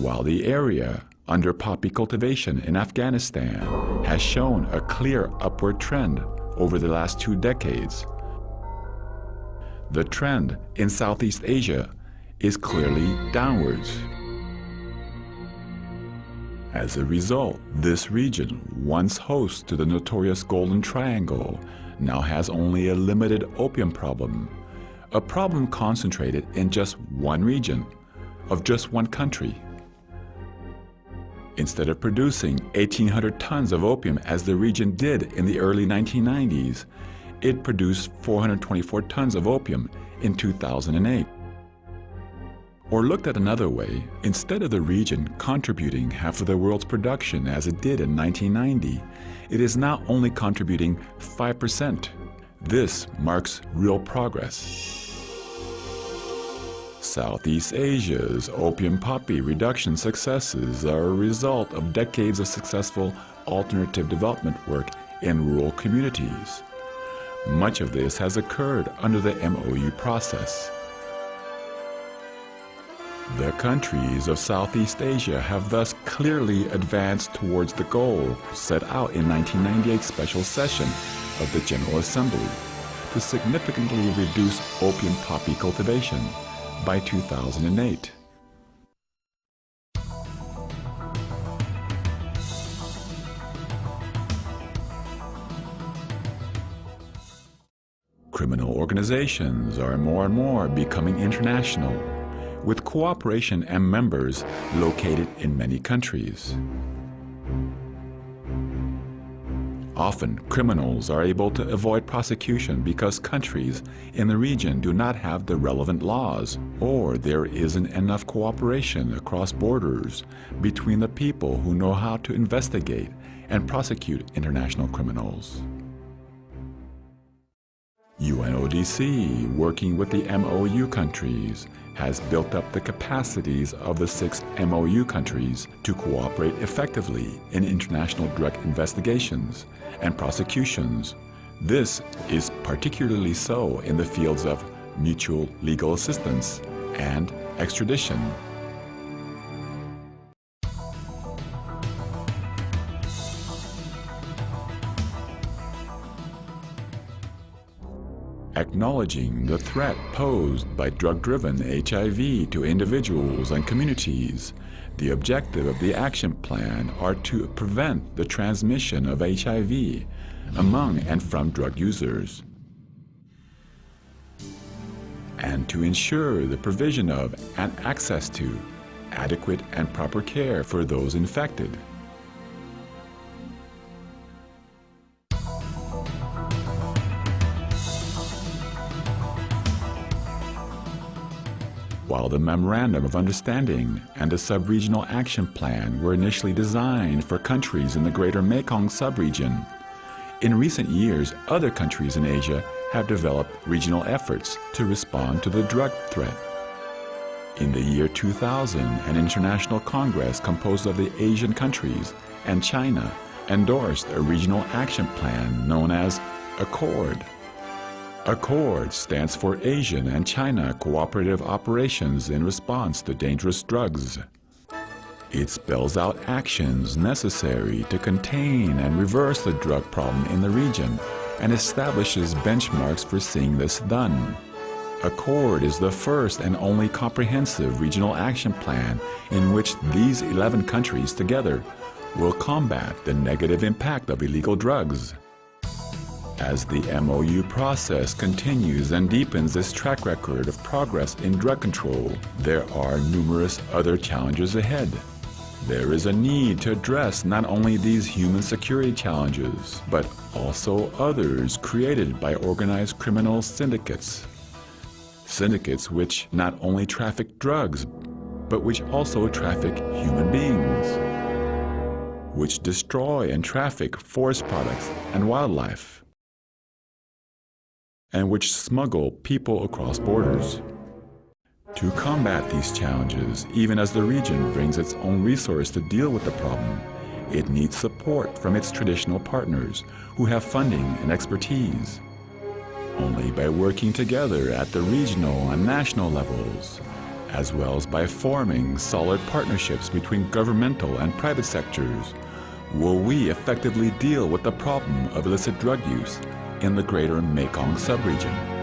while the area under poppy cultivation in Afghanistan has shown a clear upward trend over the last 2 decades, the trend in Southeast Asia is clearly downwards. As a result, this region, once host to the notorious Golden Triangle, now has only a limited opium problem, a problem concentrated in just one region, of just one country. Instead of producing 1,800 tons of opium as the region did in the early 1990s, it produced 424 tons of opium in 2008. Or looked at another way, instead of the region contributing half of the world's production as it did in 1990, it is now only contributing 5%. This marks real progress. Southeast Asia's opium poppy reduction successes are a result of decades of successful alternative development work in rural communities. Much of this has occurred under the MOU process. The countries of Southeast Asia have thus clearly advanced towards the goal set out in 1998 special session of the General Assembly to significantly reduce opium poppy cultivation by 2008. Criminal organizations are more and more becoming international, with cooperation and members located in many countries. Often, criminals are able to avoid prosecution because countries in the region do not have the relevant laws, or there isn't enough cooperation across borders between the people who know how to investigate and prosecute international criminals. UNODC, working with the MOU countries, has built up the capacities of the 6 MOU countries to cooperate effectively in international drug investigations and prosecutions. This is particularly so in the fields of mutual legal assistance and extradition. Acknowledging the threat posed by drug-driven HIV to individuals and communities, the objective of the action plan are to prevent the transmission of HIV among and from drug users, and to ensure the provision of and access to adequate and proper care for those infected. While the Memorandum of Understanding and the Sub-Regional Action Plan were initially designed for countries in the Greater Mekong sub-region, in recent years, other countries in Asia have developed regional efforts to respond to the drug threat. In the year 2000, an international congress composed of the Asian countries and China endorsed a regional action plan known as ACCORD. ACCORD stands for Asian and China Cooperative Operations in Response to Dangerous Drugs. It spells out actions necessary to contain and reverse the drug problem in the region and establishes benchmarks for seeing this done. ACCORD is the first and only comprehensive regional action plan in which these 11 countries together will combat the negative impact of illegal drugs. As the MOU process continues and deepens its track record of progress in drug control, there are numerous other challenges ahead. There is a need to address not only these human security challenges, but also others created by organized criminal syndicates. Syndicates which not only traffic drugs, but which also traffic human beings, which destroy and traffic forest products and wildlife, and which smuggle people across borders. To combat these challenges, even as the region brings its own resource to deal with the problem, it needs support from its traditional partners who have funding and Only by working together at the regional and national levels, as well as by forming solid partnerships between governmental and private sectors, will we effectively deal with the problem of illicit drug use in the greater Mekong subregion.